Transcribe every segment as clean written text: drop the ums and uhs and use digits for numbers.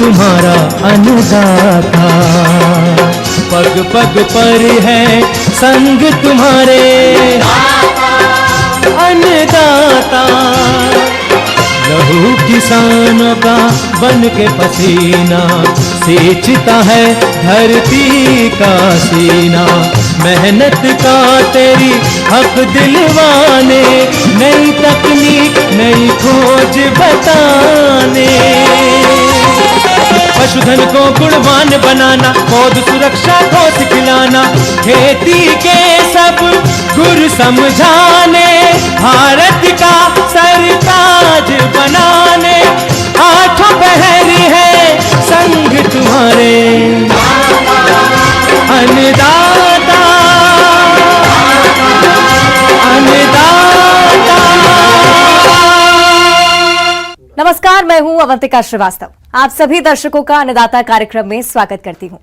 तुम्हारा अन्नदाता, पग पग पर है संग तुम्हारे अन्नदाता। लहू किसानों का बन के पसीना सींचता है धरती का सीना। मेहनत का तेरी हक दिलवाने, नई तकनीक नई खोज बताने। पशुधन को गुणवान बनाना, पौध सुरक्षा को सिखलाना, खेती के सब गुर समझाने, भारत का सरताज बनाने। आठों पहर है संग तुम्हारे अन्नदाता, अन्नदाता। नमस्कार, मैं हूं अवंतिका श्रीवास्तव। आप सभी दर्शकों का अन्नदाता कार्यक्रम में स्वागत करती हूं।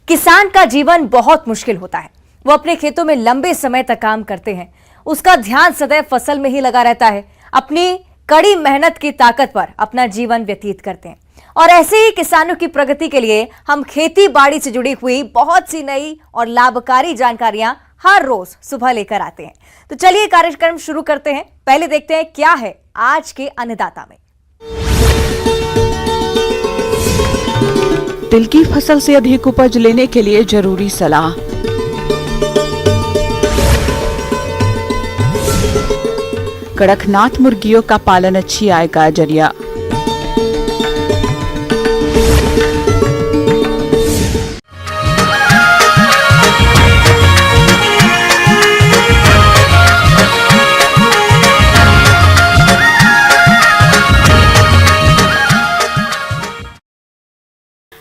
किसान का जीवन बहुत मुश्किल होता है। वो अपने खेतों में लंबे समय तक काम करते हैं, उसका ध्यान सदैव फसल में ही लगा रहता है। अपनी कड़ी मेहनत की ताकत पर अपना जीवन व्यतीत करते हैं। और ऐसे ही किसानों की प्रगति के लिए हम खेती बाड़ी से जुड़ी हुई बहुत सी नई और लाभकारी जानकारियां हर रोज सुबह लेकर आते हैं। तो चलिए कार्यक्रम शुरू करते हैं। पहले देखते हैं क्या है आज के अन्नदाता में। तिल की फसल से अधिक उपज लेने के लिए जरूरी सलाह। कड़कनाथ मुर्गियों का पालन अच्छी आय का जरिया।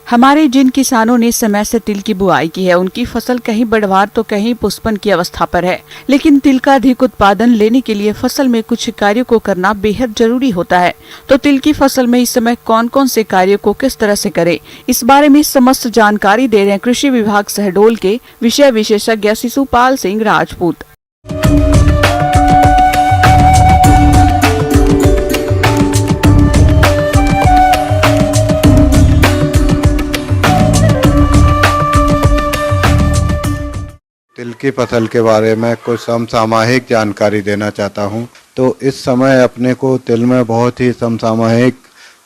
हमारे जिन किसानों ने समय से तिल की बुआई की है, उनकी फसल कहीं बढ़वार तो कहीं पुष्पन की अवस्था पर है। लेकिन तिल का अधिक उत्पादन लेने के लिए फसल में कुछ कार्यों को करना बेहद जरूरी होता है। तो तिल की फसल में इस समय कौन कौन से कार्यों को किस तरह से करें, इस बारे में समस्त जानकारी दे रहे हैं कृषि विभाग शहडोल के विषय विशेषज्ञ शिशुपाल सिंह राजपूत। तिल की फसल के बारे में कुछ समसामयिक जानकारी देना चाहता हूं। तो इस समय अपने को तिल में बहुत ही समसामयिक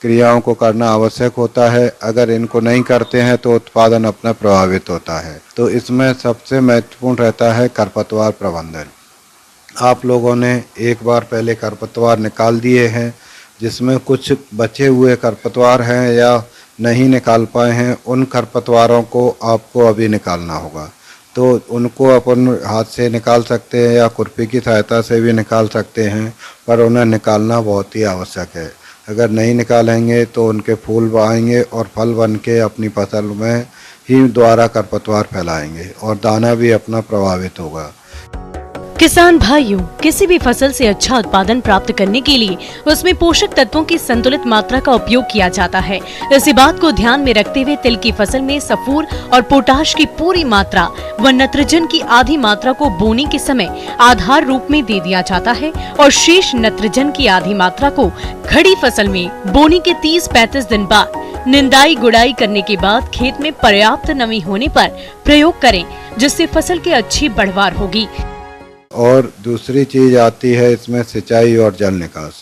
क्रियाओं को करना आवश्यक होता है। अगर इनको नहीं करते हैं तो उत्पादन अपना प्रभावित होता है। तो इसमें सबसे महत्वपूर्ण रहता है खरपतवार प्रबंधन। आप लोगों ने एक बार पहले खरपतवार निकाल दिए हैं, जिसमें कुछ बचे हुए खरपतवार हैं या नहीं निकाल पाए हैं, उन खरपतवारों को आपको अभी निकालना होगा। तो उनको अपन हाथ से निकाल सकते हैं या खुरपी की सहायता से भी निकाल सकते हैं, पर उन्हें निकालना बहुत ही आवश्यक है। अगर नहीं निकालेंगे तो उनके फूल आएंगे और फल बन के अपनी फसल में ही द्वारा खरपतवार फैलाएंगे और दाना भी अपना प्रभावित होगा। किसान भाइयों, किसी भी फसल से अच्छा उत्पादन प्राप्त करने के लिए उसमें पोषक तत्वों की संतुलित मात्रा का उपयोग किया जाता है। इसी बात को ध्यान में रखते हुए तिल की फसल में सल्फर और पोटाश की पूरी मात्रा व नत्रजन की आधी मात्रा को बोने के समय आधार रूप में दे दिया जाता है और शेष नत्रजन की आधी मात्रा को खड़ी फसल में बोने के 30-35 दिन बाद निंदाई गुड़ाई करने के बाद खेत में पर्याप्त नमी होने पर प्रयोग करें, जिससे फसल की अच्छी बढ़वार होगी। और दूसरी चीज़ आती है इसमें सिंचाई और जल निकास।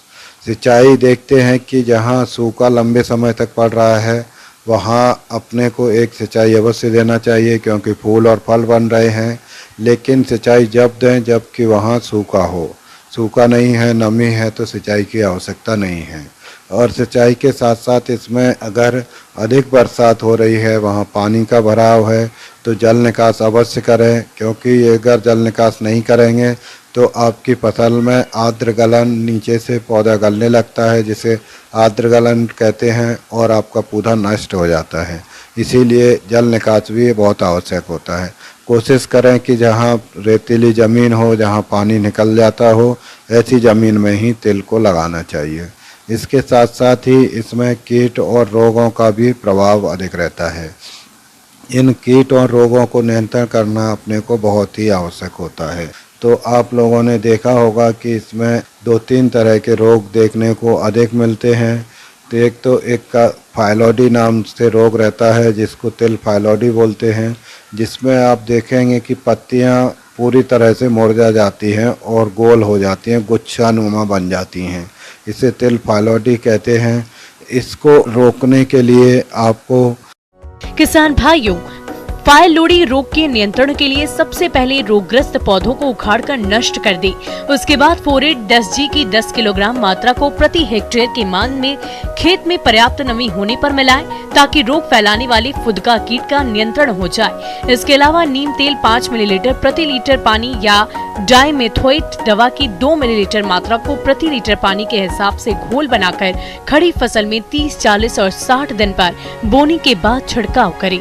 सिंचाई देखते हैं कि जहाँ सूखा लंबे समय तक पड़ रहा है वहाँ अपने को एक सिंचाई अवश्य देना चाहिए, क्योंकि फूल और फल बन रहे हैं। लेकिन सिंचाई जब दें जबकि वहाँ सूखा हो। सूखा नहीं है, नमी है, तो सिंचाई की आवश्यकता नहीं है। और सिंचाई के साथ साथ इसमें अगर अधिक बरसात हो रही है, वहाँ पानी का भराव है, तो जल निकास अवश्य करें, क्योंकि अगर जल निकास नहीं करेंगे तो आपकी फसल में आर्द्र गलन, नीचे से पौधा गलने लगता है जिसे आर्द्र गलन कहते हैं, और आपका पौधा नष्ट हो जाता है। इसीलिए जल निकास भी बहुत आवश्यक होता है। कोशिश करें कि जहाँ रेतीली ज़मीन हो, जहाँ पानी निकल जाता हो, ऐसी ज़मीन में ही तिल को लगाना चाहिए। इसके साथ साथ ही इसमें कीट और रोगों का भी प्रभाव अधिक रहता है। इन कीट और रोगों को नियंत्रण करना अपने को बहुत ही आवश्यक होता है। तो आप लोगों ने देखा होगा कि इसमें 2-3 तरह के रोग देखने को अधिक मिलते हैं। तो एक फाइलोडी नाम से रोग रहता है, जिसको तिल फाइलोडी बोलते हैं, जिसमें आप देखेंगे कि पत्तियां पूरी तरह से मुरझा जाती हैं और गोल हो जाती हैं, गुच्छानुमा बन जाती हैं। इसे तिल फाइलोडी कहते हैं। इसको रोकने के लिए आपको किसान भाइयों, फाइलोडी रोग के नियंत्रण के लिए सबसे पहले रोगग्रस्त पौधों को उखाड़कर नष्ट कर दे। उसके बाद फोरेट 10G की 10 किलोग्राम मात्रा को प्रति हेक्टेयर के मान में खेत में पर्याप्त नमी होने पर मिलाएं, ताकि रोग फैलाने वाले फुदका कीट का नियंत्रण हो जाए। इसके अलावा नीम तेल 5 मिलीलीटर प्रति लीटर पानी या डाइमेथोएट दवा की 2 मिलीलीटर मात्रा को प्रति लीटर पानी के हिसाब से घोल बनाकर खड़ी फसल में 30, 40 और 60 दिन पर बोनी के बाद छिड़काव करें।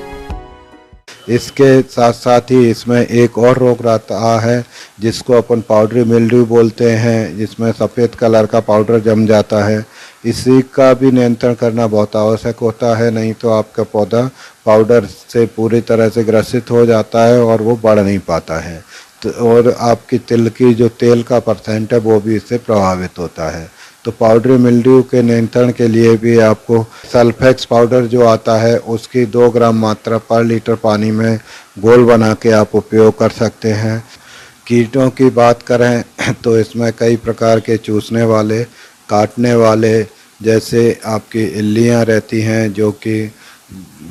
इसके साथ साथ ही इसमें एक और रोग रहता है, जिसको अपन पाउडरी मिल्ड्यू बोलते हैं, जिसमें सफ़ेद कलर का पाउडर जम जाता है। इसी का भी नियंत्रण करना बहुत आवश्यक होता है, नहीं तो आपका पौधा पाउडर से पूरी तरह से ग्रसित हो जाता है और वो बढ़ नहीं पाता है। तो और आपकी तिल की जो तेल का परसेंट है वो भी इससे प्रभावित होता है। तो पाउडरी मिल्ड्यू के नियंत्रण के लिए भी आपको सल्फेक्स पाउडर जो आता है उसकी 2 ग्राम मात्रा पर लीटर पानी में घोल बना के आप उपयोग कर सकते हैं। कीटों की बात करें तो इसमें कई प्रकार के चूसने वाले, काटने वाले, जैसे आपकी इल्लियाँ रहती हैं जो कि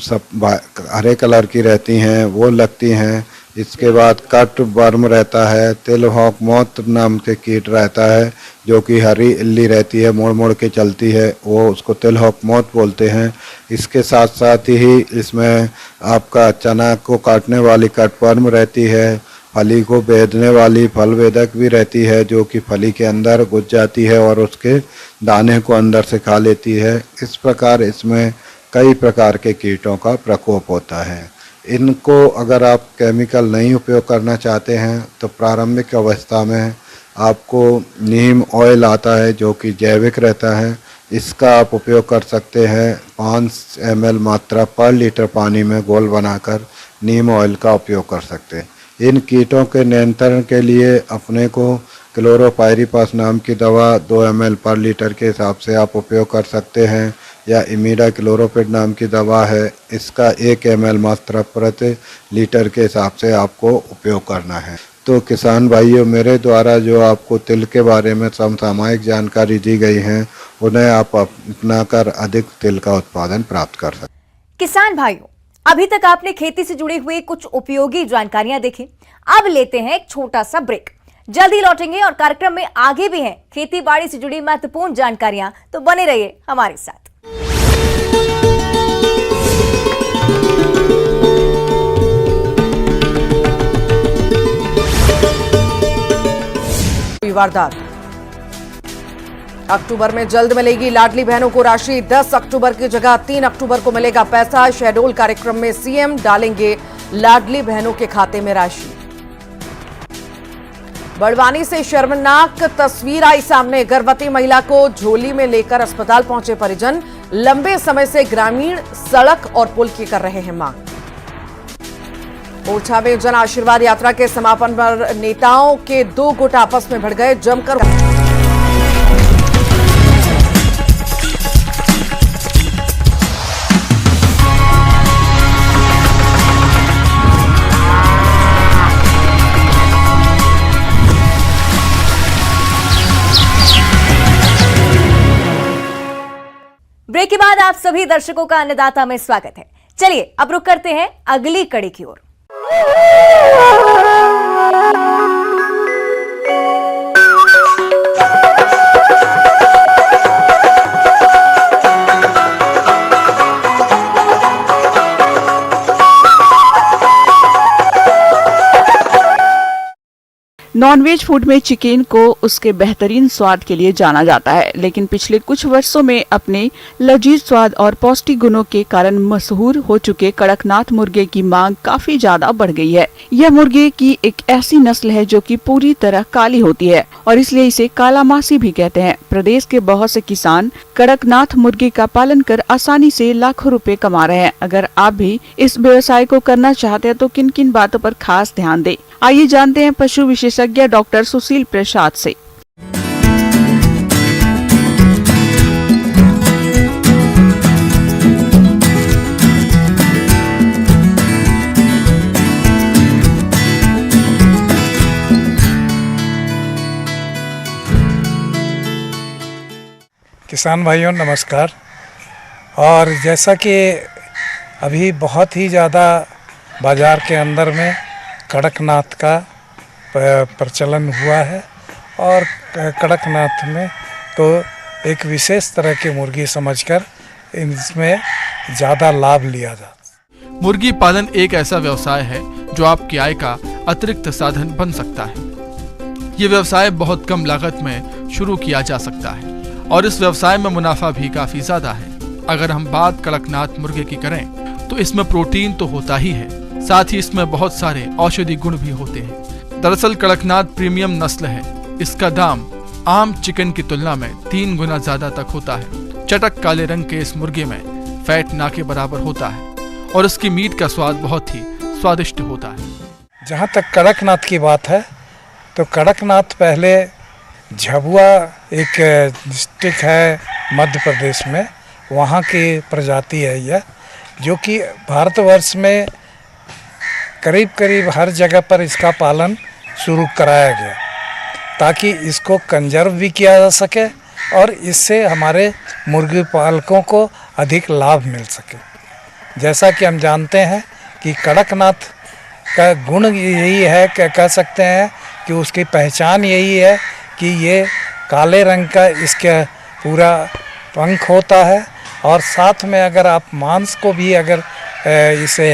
सब हरे कलर की रहती हैं, वो लगती हैं। इसके बाद कट वर्म रहता है, तिल हॉक मौत नाम के कीट रहता है जो कि हरी इल्ली रहती है, मोड़ मोड़ के चलती है, वो उसको तिल हॉक मौत बोलते हैं। इसके साथ साथ ही इसमें आपका चना को काटने वाली कट वर्म रहती है, फली को बेधने वाली फल वेदक भी रहती है जो कि फली के अंदर घुस जाती है और उसके दाने को अंदर से खा लेती है। इस प्रकार इसमें कई प्रकार के कीटों का प्रकोप होता है। इनको अगर आप केमिकल नहीं उपयोग करना चाहते हैं तो प्रारंभिक अवस्था में आपको नीम ऑयल आता है जो कि जैविक रहता है, इसका आप उपयोग कर सकते हैं। 5 ml मात्रा पर लीटर पानी में घोल बनाकर नीम ऑयल का उपयोग कर सकते हैं। इन कीटों के नियंत्रण के लिए अपने को क्लोरोपाइरीपास नाम की दवा 2 ml पर लीटर के हिसाब से आप उपयोग कर सकते हैं, या इमीडा क्लोरोपिड नाम की दवा है, इसका 1 ml मात्रा प्रति लीटर के हिसाब से आपको उपयोग करना है। तो किसान भाइयों, मेरे द्वारा जो आपको तिल के बारे में समसामयिक जानकारी दी गई है, उन्हें आप अपनाकर अधिक तिल का उत्पादन प्राप्त कर सकते। किसान भाइयों, अभी तक आपने खेती से जुड़े हुए कुछ उपयोगी जानकारियां देखी। अब लेते हैं एक छोटा सा ब्रेक, जल्दी लौटेंगे और कार्यक्रम में आगे भी हैं खेती बाड़ी से जुड़ी महत्वपूर्ण जानकारियां, तो बने रहिए हमारे साथ। वारदात। अक्टूबर में जल्द मिलेगी लाडली बहनों को राशि। 10 अक्टूबर की जगह 3 अक्टूबर को मिलेगा पैसा। शहडोल कार्यक्रम में सीएम डालेंगे लाडली बहनों के खाते में राशि। बड़वानी से शर्मनाक तस्वीर आई सामने। गर्भवती महिला को झोली में लेकर अस्पताल पहुंचे परिजन। लंबे समय से ग्रामीण सड़क और पुल की कर रहे हैं मांग। ओरछा में जन आशीर्वाद यात्रा के समापन पर नेताओं के 2 गुट आपस में भिड़ गए। जमकर ब्रेक के बाद आप सभी दर्शकों का अन्नदाता में स्वागत है। चलिए अब रुक करते हैं अगली कड़ी की ओर। नॉनवेज फूड में चिकन को उसके बेहतरीन स्वाद के लिए जाना जाता है, लेकिन पिछले कुछ वर्षों में अपने लजीज स्वाद और पौष्टिक गुणों के कारण मशहूर हो चुके कड़कनाथ मुर्गे की मांग काफी ज्यादा बढ़ गई है। यह मुर्गे की एक ऐसी नस्ल है जो कि पूरी तरह काली होती है और इसलिए इसे कालामासी भी कहते हैं। प्रदेश के बहुत से किसान कड़कनाथ मुर्गे का पालन कर आसानी से लाखों रुपए कमा रहे हैं। अगर आप भी इस व्यवसाय को करना चाहते हैं तो किन किन बातों पर खास ध्यान दें, आइए जानते हैं पशु विशेषज्ञ डॉक्टर सुशील प्रसाद से। किसान भाइयों नमस्कार। और जैसा कि अभी बहुत ही ज़्यादा बाज़ार के अंदर में कड़कनाथ का प्रचलन हुआ है और कड़कनाथ में तो एक विशेष तरह की मुर्गी समझकर इसमें ज़्यादा लाभ लिया जाता है। मुर्गी पालन एक ऐसा व्यवसाय है जो आपकी आय का अतिरिक्त साधन बन सकता है। ये व्यवसाय बहुत कम लागत में शुरू किया जा सकता है और इस व्यवसाय में मुनाफा भी काफी ज्यादा है। अगर हम बात कड़कनाथ मुर्गे की करें तो इसमें प्रोटीन तो होता ही है, साथ ही इसमें बहुत सारे औषधि गुण भी होते हैं। दरअसल कड़कनाथ प्रीमियम नस्ल है। इसका दाम आम चिकन की तुलना में 3 गुना ज्यादा तक होता है। चटक काले रंग के इस मुर्गे में फैट ना के बराबर होता है और इसकी मीट का स्वाद बहुत ही स्वादिष्ट होता है। जहाँ तक कड़कनाथ की बात है तो कड़कनाथ पहले झाबुआ एक डिस्ट्रिक्ट है मध्य प्रदेश में, वहाँ की प्रजाति है यह, जो कि भारतवर्ष में करीब करीब हर जगह पर इसका पालन शुरू कराया गया ताकि इसको कंजर्व भी किया जा सके और इससे हमारे मुर्गी पालकों को अधिक लाभ मिल सके। जैसा कि हम जानते हैं कि कड़कनाथ का गुण यही है, कह सकते हैं कि उसकी पहचान यही है कि ये काले रंग का इसका पूरा पंख होता है और साथ में अगर आप मांस को भी अगर इसे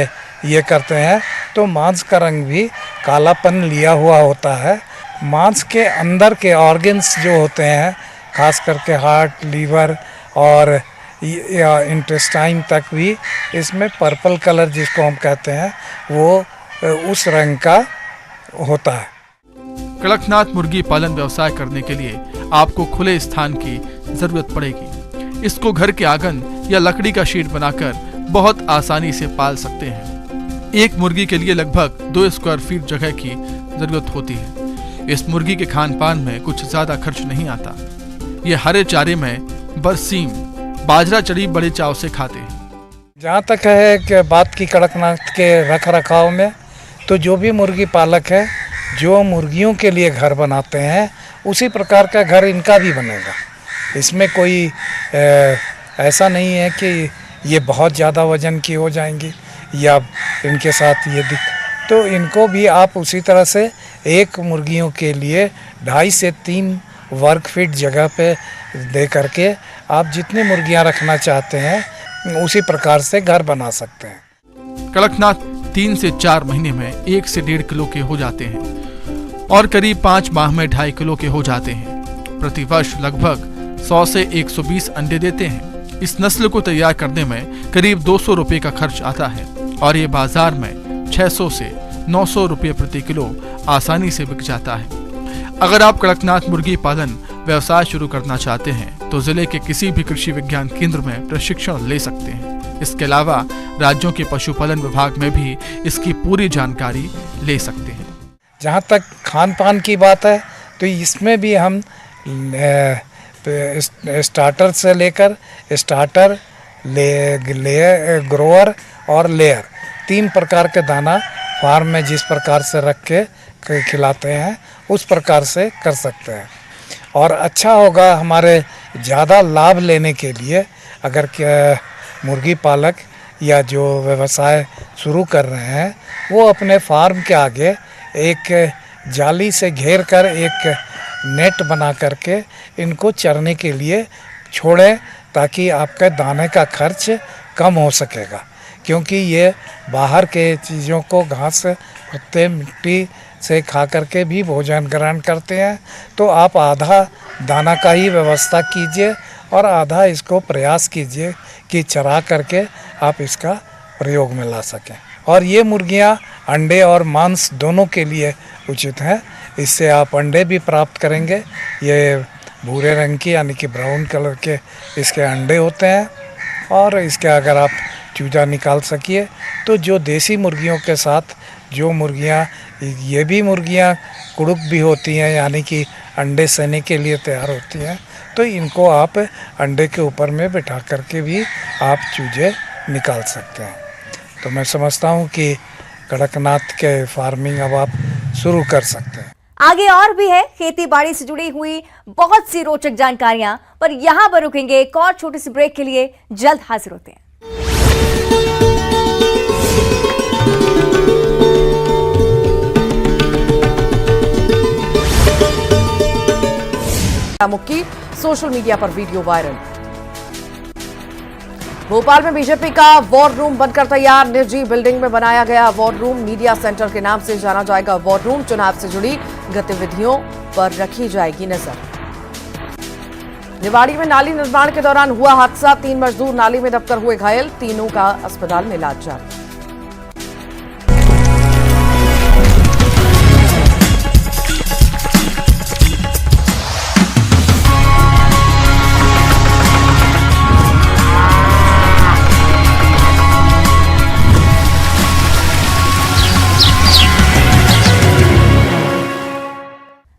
ये करते हैं तो मांस का रंग भी कालापन लिया हुआ होता है। मांस के अंदर के ऑर्गन्स जो होते हैं, खास करके हार्ट, लीवर और इंटेस्टाइन तक भी इसमें पर्पल कलर जिसको हम कहते हैं वो उस रंग का होता है। कड़कनाथ मुर्गी पालन व्यवसाय करने के लिए आपको खुले स्थान की जरूरत पड़ेगी। इसको घर के आंगन या लकड़ी का शीट बनाकर बहुत आसानी से पाल सकते हैं। एक मुर्गी के लिए लगभग 2 स्क्वायर फीट जगह की जरूरत होती है। इस मुर्गी के खान पान में कुछ ज्यादा खर्च नहीं आता। ये हरे चारे में बरसीम, बाजरा चढ़ी बड़े चाव से खाते हैं। जहाँ तक है कि बात की कड़कनाथ के रख रखाव में, तो जो भी मुर्गी पालक है जो मुर्गियों के लिए घर बनाते हैं उसी प्रकार का घर इनका भी बनेगा। इसमें कोई ऐसा नहीं है कि ये बहुत ज़्यादा वजन की हो जाएंगी या इनके साथ ये तो इनको भी आप उसी तरह से एक मुर्गियों के लिए 2.5 से 3 वर्ग फीट जगह पे दे करके आप जितनी मुर्गियां रखना चाहते हैं उसी प्रकार से घर बना सकते हैं। कड़कनाथ 3 से 4 महीने में 1 से 1.5 किलो के हो जाते हैं और करीब 5 माह में 2.5 किलो के हो जाते हैं। प्रति वर्ष लगभग 100 से 120 अंडे देते हैं। इस नस्ल को तैयार करने में करीब 200 रुपए का खर्च आता है और ये बाजार में 600 से 900 रुपए प्रति किलो आसानी से बिक जाता है। अगर आप कड़कनाथ मुर्गी पालन व्यवसाय शुरू करना चाहते हैं तो जिले के किसी भी कृषि विज्ञान केंद्र में प्रशिक्षण ले सकते हैं। इसके अलावा राज्यों के पशुपालन विभाग में भी इसकी पूरी जानकारी ले सकते हैं। जहाँ तक खान पान की बात है तो इसमें भी हम स्टार्टर से लेकर स्टार्टर, ग्रोअर और लेयर 3 प्रकार के दाना फार्म में जिस प्रकार से रख के खिलाते हैं उस प्रकार से कर सकते हैं। और अच्छा होगा हमारे ज़्यादा लाभ लेने के लिए अगर मुर्गी पालक या जो व्यवसाय शुरू कर रहे हैं वो अपने फार्म के आगे एक जाली से घेर कर एक नेट बना करके इनको चरने के लिए छोड़ें ताकि आपके दाने का खर्च कम हो सकेगा, क्योंकि ये बाहर के चीज़ों को घास, पत्ते, मिट्टी से खा करके भी भोजन ग्रहण करते हैं। तो आप आधा दाना का ही व्यवस्था कीजिए और आधा इसको प्रयास कीजिए कि चरा करके आप इसका प्रयोग में ला सकें। और ये मुर्गियां अंडे और मांस दोनों के लिए उचित हैं। इससे आप अंडे भी प्राप्त करेंगे। ये भूरे रंग की यानी कि ब्राउन कलर के इसके अंडे होते हैं और इसके अगर आप चूजा निकाल सकिए तो जो देसी मुर्गियों के साथ जो मुर्गियां, ये भी मुर्गियां कुड़ुक भी होती हैं यानी कि अंडे सेने के लिए तैयार होती हैं, तो इनको आप अंडे के ऊपर में बिठा करके भी आप चूजे निकाल सकते हैं। तो मैं समझता हूँ कि कड़कनाथ के फार्मिंग अब आप शुरू कर सकते हैं। आगे और भी है खेती बाड़ी से जुड़ी हुई बहुत सी रोचक जानकारियां, पर यहां पर रुकेंगे। एक और छोटे से ब्रेक के लिए जल्द हाजिर होते हैं। मुक्की सोशल मीडिया पर वीडियो वायरल। भोपाल में बीजेपी का वॉर रूम बनकर तैयार। निजी बिल्डिंग में बनाया गया वॉर रूम। मीडिया सेंटर के नाम से जाना जाएगा वॉर रूम। चुनाव से जुड़ी गतिविधियों पर रखी जाएगी नजर। निवाड़ी में नाली निर्माण के दौरान हुआ हादसा। 3 मजदूर नाली में दबकर हुए घायल। तीनों का अस्पताल में इलाज जारी।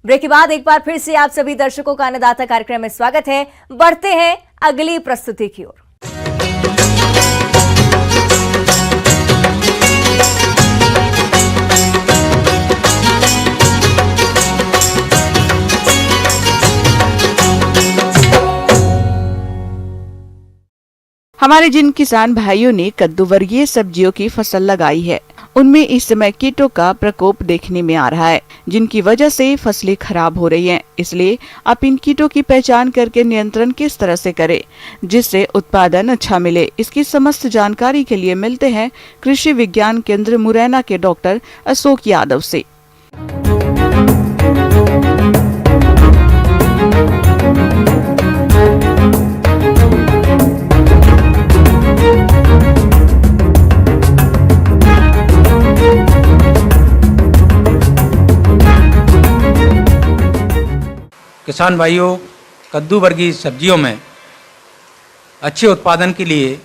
ब्रेक के बाद एक बार फिर से आप सभी दर्शकों का अन्नदाता कार्यक्रम में स्वागत है। बढ़ते हैं अगली प्रस्तुति की ओर। हमारे जिन किसान भाइयों ने कद्दू वर्गीय सब्जियों की फसल लगाई है, उनमें इस समय कीटों का प्रकोप देखने में आ रहा है, जिनकी वजह से फसलें खराब हो रही हैं। इसलिए आप इन कीटों की पहचान करके नियंत्रण किस तरह से करें जिससे उत्पादन अच्छा मिले, इसकी समस्त जानकारी के लिए मिलते हैं कृषि विज्ञान केंद्र मुरैना के डॉक्टर अशोक यादव से। किसान भाइयों, कद्दू वर्गीय सब्जियों में अच्छे उत्पादन के लिए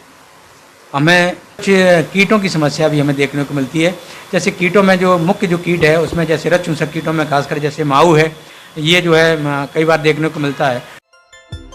हमें कुछ कीटों की समस्या भी हमें देखने को मिलती है। जैसे कीटों में जो मुख्य जो कीट है उसमें जैसे रस चूसक कीटों में खासकर जैसे माऊ है, ये जो है कई बार देखने को मिलता है।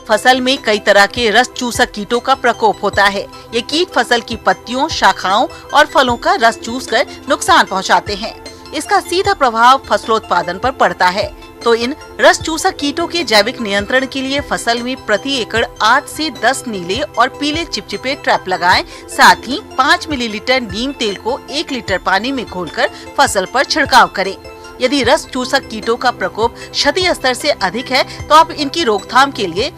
फसल में कई तरह के रस चूसक कीटों का प्रकोप होता है। ये कीट फसल की पत्तियों, शाखाओं और फलों का रस चूसकर नुकसान पहुंचाते हैं। इसका सीधा प्रभाव फसलोत्पादन पर पड़ता है। तो इन रस चूसक कीटों के जैविक नियंत्रण के लिए फसल में प्रति एकड़ 8 से 10 नीले और पीले चिपचिपे ट्रैप लगाएं। साथ ही 5 मिलीलीटर नीम तेल को 1 लीटर पानी में घोलकर फसल पर छिड़काव करें। यदि रस चूसक कीटों का प्रकोप क्षति स्तर से अधिक है तो आप इनकी रोकथाम के लिए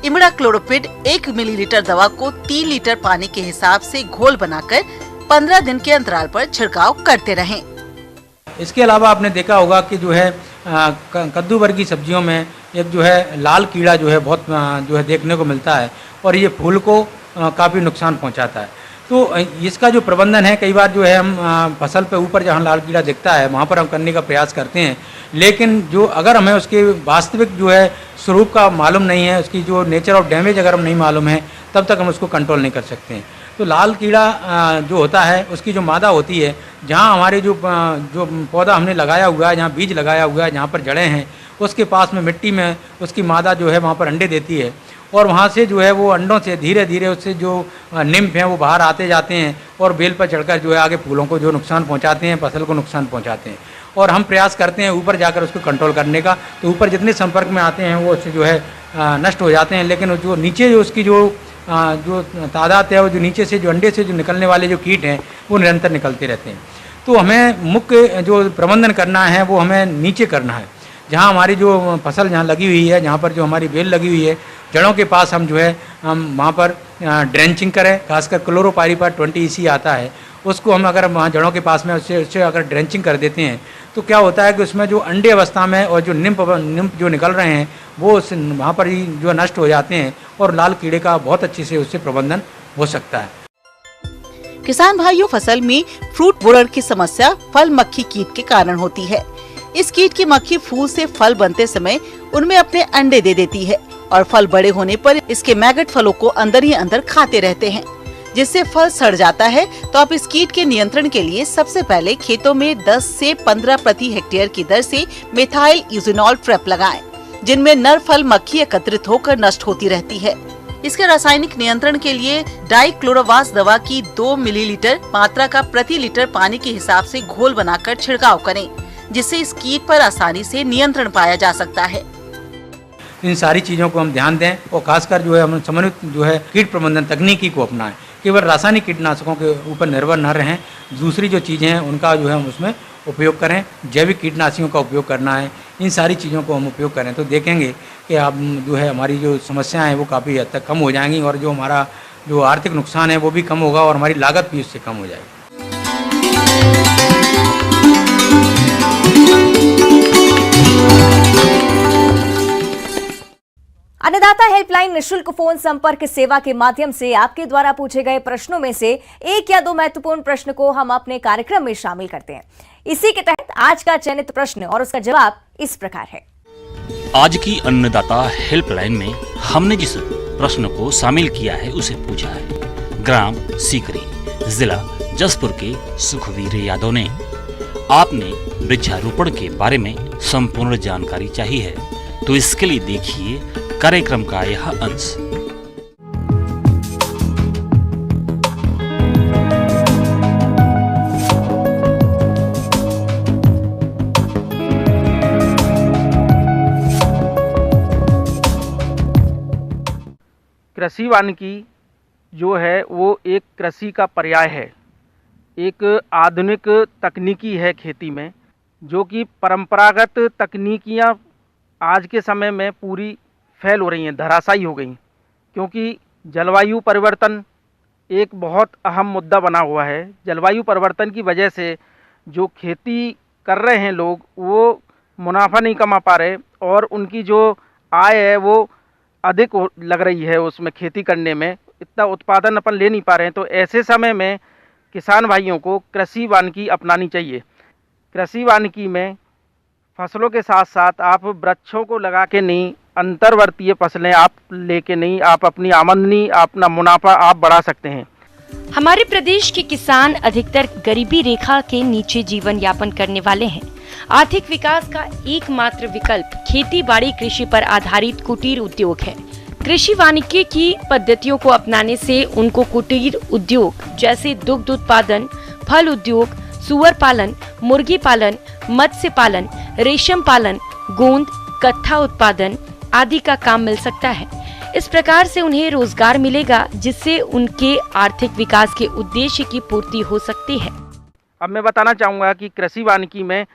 इमिडाक्लोरोपिड 1 मिलीलीटर दवा को 3 लीटर पानी के हिसाब से घोल बनाकर 15 दिन के अंतराल पर छिड़काव करते रहें। इसके अलावा आपने देखा होगा कि जो है कद्दू वर्गीय सब्जियों में एक जो है लाल कीड़ा जो है बहुत जो है देखने को मिलता है और ये फूल को काफ़ी नुकसान पहुंचाता है। तो इसका जो प्रबंधन है, कई बार जो है हम फसल पे ऊपर जहाँ लाल कीड़ा दिखता है वहाँ पर हम करने का प्रयास करते हैं, लेकिन जो अगर हमें उसके वास्तविक जो है स्वरूप का मालूम नहीं है, उसकी जो नेचर ऑफ डैमेज अगर हम नहीं मालूम है, तब तक हम उसको कंट्रोल नहीं कर सकते हैं। तो लाल कीड़ा जो होता है उसकी जो मादा होती है, जहाँ हमारे जो पौधा हमने लगाया हुआ है, जहाँ बीज लगाया हुआ है, जहाँ पर जड़ें हैं, उसके पास में मिट्टी में उसकी मादा जो है वहाँ पर अंडे देती है और वहाँ से जो है वो अंडों से धीरे धीरे उससे जो निम्फ हैं वो बाहर आते जाते हैं और बेल पर चढ़कर जो है आगे फूलों को जो नुकसान पहुँचाते हैं, फसल को नुकसान पहुँचाते हैं। और हम प्रयास करते हैं ऊपर जाकर उसको कंट्रोल करने का। तो ऊपर जितने संपर्क में आते हैं वो उससे जो है नष्ट हो जाते हैं, लेकिन जो नीचे जो उसकी जो तादाद है, वो जो नीचे से जो अंडे से जो निकलने वाले जो कीट हैं वो निरंतर निकलते रहते हैं। तो हमें मुख्य जो प्रबंधन करना है वो हमें नीचे करना है, जहाँ हमारी जो फसल जहाँ लगी हुई है, जहाँ पर जो हमारी बेल लगी हुई है, जड़ों के पास हम जो है हम वहाँ पर ड्रेंचिंग करें। खासकर क्लोरोपाइरीफास 20 EC आता है, उसको हम अगर वहाँ जड़ों के पास में उससे अगर ड्रेंचिंग कर देते हैं तो क्या होता है कि उसमें जो अंडे अवस्था में और जो निम्फ जो निकल रहे हैं वो वहाँ पर ही जो नष्ट हो जाते हैं और लाल कीड़े का बहुत अच्छे से उससे प्रबंधन हो सकता है। किसान भाइयों, फसल में फ्रूट बोरर की समस्या फल मक्खी कीट के कारण होती है। इस कीट की मक्खी फूल से फल बनते समय उनमें अपने अंडे दे देती है और फल बड़े होने पर इसके मैगट फलों को अंदर ही अंदर खाते रहते हैं, जिससे फल सड़ जाता है। तो आप इस कीट के नियंत्रण के लिए सबसे पहले खेतों में 10 से 15 प्रति हेक्टेयर की दर से मेथाइल यूजिनॉल ट्रैप लगाएं, जिनमें नर फल मक्खी एकत्रित होकर नष्ट होती रहती है। इसके रासायनिक नियंत्रण के लिए डाइक्लोरोवास दवा की 2 मिलीलीटर मात्रा का प्रति लीटर पानी के हिसाब से घोल बनाकर छिड़काव करें। जिससे इस कीट पर आसानी से नियंत्रण पाया जा सकता है। इन सारी चीज़ों को हम ध्यान दें और खासकर जो है हम समन्वित जो है कीट प्रबंधन तकनीकी को अपनाएं। केवल रासायनिक कीटनाशकों के ऊपर निर्भर न रहें, दूसरी जो चीज़ें हैं उनका जो है हम उसमें उपयोग करें। जैविक कीटनाशियों का उपयोग करना है, इन सारी चीज़ों को हम उपयोग करें तो देखेंगे कि आप जो है हमारी जो समस्याएं हैं वो काफ़ी हद तक कम हो जाएंगी और जो हमारा जो आर्थिक नुकसान है वो भी कम होगा और हमारी लागत भी उससे कम हो जाएगी। अन्नदाता हेल्पलाइन निशुल्क फोन संपर्क सेवा के माध्यम से आपके द्वारा पूछे गए प्रश्नों में से एक या दो महत्वपूर्ण प्रश्न को हम अपने कार्यक्रम में शामिल करते हैं। इसी के तहत आज का चयनित प्रश्न और उसका जवाब इस प्रकार है। आज की अन्नदाता हेल्पलाइन में हमने जिस प्रश्न को शामिल किया है उसे पूछा है। ग्राम सीकरी, जिला जसपुर के सुखवीर यादव ने। आपने वृक्षारोपण के बारे में संपूर्ण जानकारी चाहिए है तो इसके लिए देखिए कार्यक्रम का यह अंश। कृषि वानिकी जो है वो एक कृषि का पर्याय है, एक आधुनिक तकनीकी है खेती में, जो कि परंपरागत तकनीकियां आज के समय में पूरी फैल हो रही हैं, धराशायी हो गई, क्योंकि जलवायु परिवर्तन एक बहुत अहम मुद्दा बना हुआ है। जलवायु परिवर्तन की वजह से जो खेती कर रहे हैं लोग वो मुनाफा नहीं कमा पा रहे और उनकी जो आय है वो अधिक लग रही है, उसमें खेती करने में इतना उत्पादन अपन ले नहीं पा रहे हैं। तो ऐसे समय में किसान भाइयों को कृषि वानिकी अपनानी चाहिए। कृषि वानिकी में फसलों के साथ साथ आप वृक्षों को लगा के नहीं, अंतर्वर्तीय फसलें आप लेके नहीं, आप अपनी आमदनी, अपना मुनाफा आप बढ़ा सकते हैं। हमारे प्रदेश के किसान अधिकतर गरीबी रेखा के नीचे जीवन यापन करने वाले हैं। आर्थिक विकास का एकमात्र विकल्प खेती बाड़ी कृषि पर आधारित कुटीर उद्योग है। कृषि वानिकी की पद्धतियों को अपनाने से उनको कुटीर उद्योग जैसे दुग्ध उत्पादन, फल उद्योग, सुअर पालन, मुर्गी पालन, मत्स्य पालन, रेशम पालन, गोंद, कत्था उत्पादन आदि का काम मिल सकता है। इस प्रकार से उन्हें रोजगार मिलेगा जिससे उनके आर्थिक विकास के उद्देश्य की पूर्ति हो सकती है। अब मैं बताना चाहूँगा कि कृषि वानिकी में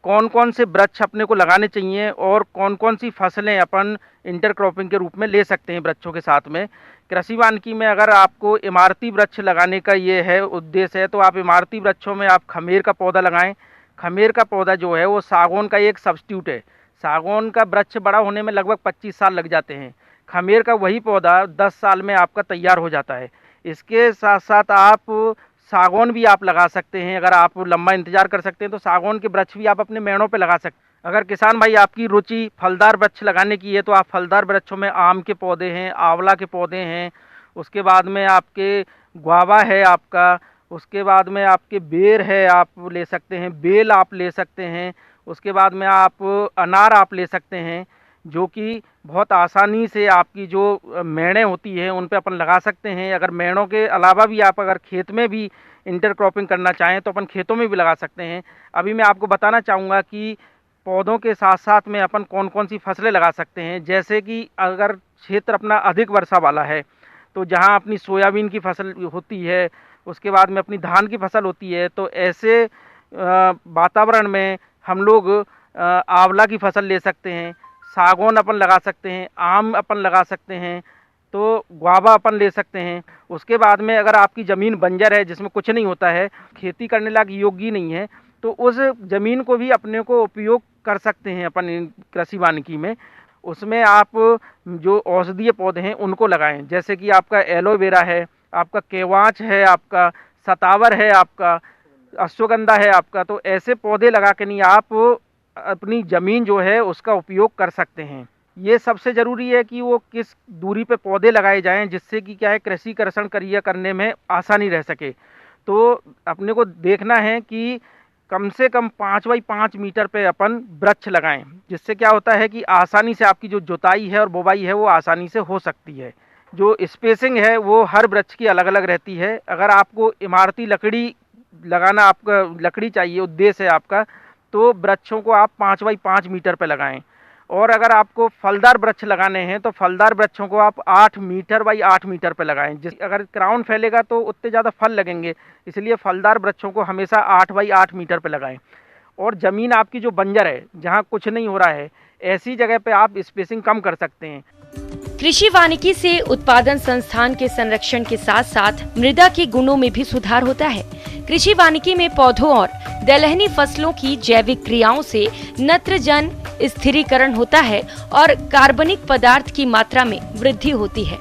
कौन कौन से वृक्ष अपने को लगाने चाहिए और कौन कौन सी फसलें अपन इंटरक्रॉपिंग के रूप में ले सकते हैं वृक्षों के साथ में। कृषि वानिकी में अगर आपको इमारती वृक्ष लगाने का ये है उद्देश्य है तो आप इमारती वृक्षों में आप खमेर का पौधा लगाएं। खमेर का पौधा जो है वो सागौन का एक सब्स्टिट्यूट है। सागौन का वृक्ष बड़ा होने में लगभग 25 साल लग जाते हैं। खमेर का वही पौधा 10 साल में आपका तैयार हो जाता है। इसके साथ साथ आप सागौन भी आप लगा सकते हैं। अगर आप लंबा इंतजार कर सकते हैं तो सागौन के वृक्ष भी आप अपने मेड़ों पे लगा सकते हैं। अगर किसान भाई आपकी रुचि फलदार वृक्ष लगाने की है तो आप फलदार वृक्षों में आम के पौधे हैं, आंवला के पौधे हैं, उसके बाद में आपके गुआवा है आपका, उसके बाद में आपके बेर है आप ले सकते हैं, बेल आप ले सकते हैं, उसके बाद में आप अनार आप ले सकते हैं, जो कि बहुत आसानी से आपकी जो मेड़ें होती हैं उन पे अपन लगा सकते हैं। अगर मेड़ों के अलावा भी आप अगर खेत में भी इंटरक्रॉपिंग करना चाहें तो अपन खेतों में भी लगा सकते हैं। अभी मैं आपको बताना चाहूँगा कि पौधों के साथ साथ में अपन कौन कौन सी फसलें लगा सकते हैं। जैसे कि अगर क्षेत्र अपना अधिक वर्षा वाला है तो जहाँ अपनी सोयाबीन की फसल होती है, उसके बाद में अपनी धान की फसल होती है, तो ऐसे वातावरण में हम लोग आंवला की फसल ले सकते हैं, सागौन अपन लगा सकते हैं, आम अपन लगा सकते हैं, तो गुआवा अपन ले सकते हैं। उसके बाद में अगर आपकी ज़मीन बंजर है जिसमें कुछ नहीं होता है, खेती करने लायक योग्य नहीं है, तो उस ज़मीन को भी अपने को उपयोग कर सकते हैं अपन कृषि वानिकी में। उसमें आप जो औषधीय पौधे हैं उनको लगाएं, जैसे कि आपका एलोवेरा है, आपका केवांच है, आपका सतावर है, आपका अश्वगंधा है आपका। तो ऐसे पौधे लगा के नहीं आप अपनी ज़मीन जो है उसका उपयोग कर सकते हैं। ये सबसे ज़रूरी है कि वो किस दूरी पे पौधे लगाए जाएं जिससे कि क्या है कृषि कर्षण क्रिया करने में आसानी रह सके। तो अपने को देखना है कि कम से कम 5 बाई 5 मीटर पे अपन वृक्ष लगाएं, जिससे क्या होता है कि आसानी से आपकी जो जुताई है और बुवाई है वो आसानी से हो सकती है। जो स्पेसिंग है वो हर वृक्ष की अलग अलग रहती है। अगर आपको इमारती लकड़ी लगाना, आपका लकड़ी चाहिए, उद्देश्य है आपका, तो वृक्षों को आप 5 बाई 5 मीटर पे लगाएं। और अगर आपको फलदार वृक्ष लगाने हैं तो फलदार वृक्षों को आप 8 मीटर बाई 8 मीटर पे लगाएं। अगर क्राउन फैलेगा तो उतने ज़्यादा फल लगेंगे, इसलिए फलदार वृक्षों को हमेशा 8 बाई 8 मीटर पे लगाएं। और ज़मीन आपकी जो बंजर है, जहाँ कुछ नहीं हो रहा है, ऐसी जगह पे आप स्पेसिंग कम कर सकते हैं। कृषि वानिकी से उत्पादन संस्थान के संरक्षण के साथ साथ मृदा के गुणों में भी सुधार होता है। कृषि वानिकी में पौधों और दलहनी फसलों की जैविक क्रियाओं से नत्रजन स्थिरीकरण होता है और कार्बनिक पदार्थ की मात्रा में वृद्धि होती है।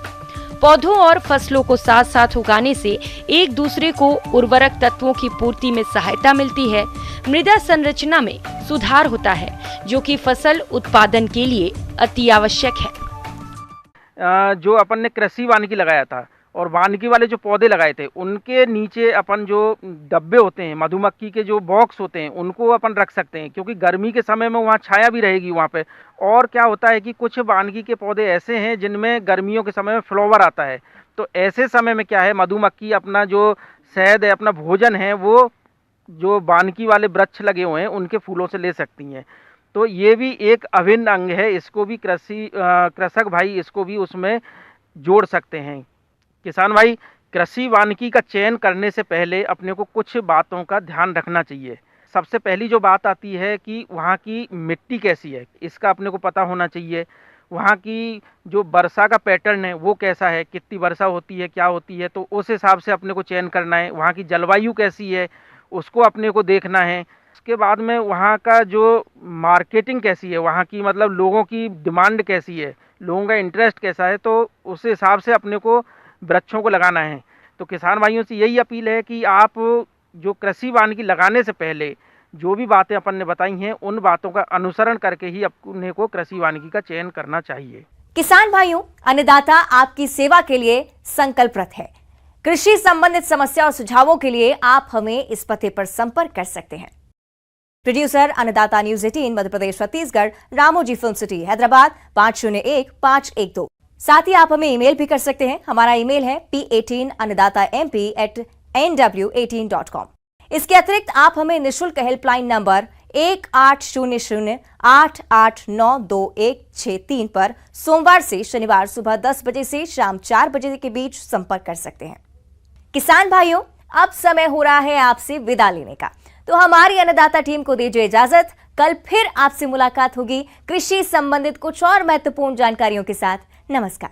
पौधों और फसलों को साथ साथ उगाने से एक दूसरे को उर्वरक तत्वों की पूर्ति में सहायता मिलती है। मृदा संरचना में सुधार होता है, जो कि फसल उत्पादन के लिए अति आवश्यक है। जो अपन ने कृषि वानिकी लगाया था और वानिकी वाले जो पौधे लगाए थे, उनके नीचे अपन जो डब्बे होते हैं, मधुमक्खी के जो बॉक्स होते हैं, उनको अपन रख सकते हैं, क्योंकि गर्मी के समय में वहाँ छाया भी रहेगी वहाँ पे। और क्या होता है कि कुछ वानिकी के पौधे ऐसे हैं जिनमें गर्मियों के समय में फ्लावर आता है, तो ऐसे समय में क्या है, मधुमक्खी अपना जो शहद है, अपना भोजन है, वो जो वानिकी वाले वृक्ष लगे हुए हैं उनके फूलों से ले सकती हैं। तो ये भी एक अभिन्न अंग है, इसको भी कृषक भाई इसको भी उसमें जोड़ सकते हैं। किसान भाई, कृषि वानिकी का चयन करने से पहले अपने को कुछ बातों का ध्यान रखना चाहिए। सबसे पहली जो बात आती है कि वहाँ की मिट्टी कैसी है, इसका अपने को पता होना चाहिए। वहाँ की जो वर्षा का पैटर्न है वो कैसा है, कितनी वर्षा होती है, क्या होती है, तो उस हिसाब से अपने को चयन करना है। वहाँ की जलवायु कैसी है उसको अपने को देखना है। उसके बाद में वहाँ का जो मार्केटिंग कैसी है, वहाँ की मतलब लोगों की डिमांड कैसी है, लोगों का इंटरेस्ट कैसा है, तो उस हिसाब से अपने को वृक्षों को लगाना है। तो किसान भाइयों से यही अपील है कि आप जो कृषि वानिकी लगाने से पहले जो भी बातें अपन ने बताई हैं, उन बातों का अनुसरण करके ही अपने को कृषि वानिकी का चयन करना चाहिए। किसान भाइयों, अन्नदाता आपकी सेवा के लिए संकल्परत है। कृषि संबंधित समस्या और सुझावों के लिए आप हमें इस पते पर संपर्क कर सकते हैं। प्रोड्यूसर अन्नदाता news 18 Madhya Pradesh Chhattisgarh, Ramoji film city, Hyderabad 501512। साथ ही आप हमें ईमेल भी कर सकते हैं। हमारा ईमेल है p18annadatamp@nw18.com। इसके अतिरिक्त आप हमें निःशुल्क हेल्पलाइन नंबर 1800-889-2163 पर सोमवार से शनिवार सुबह 10 बजे से शाम 4 बजे के बीच संपर्क कर सकते हैं। किसान भाइयों, अब समय हो रहा है आपसे विदा लेने का, तो हमारी अन्नदाता टीम को दीजिए इजाजत। कल फिर आपसे मुलाकात होगी कृषि संबंधित कुछ और महत्वपूर्ण जानकारियों के साथ। नमस्कार।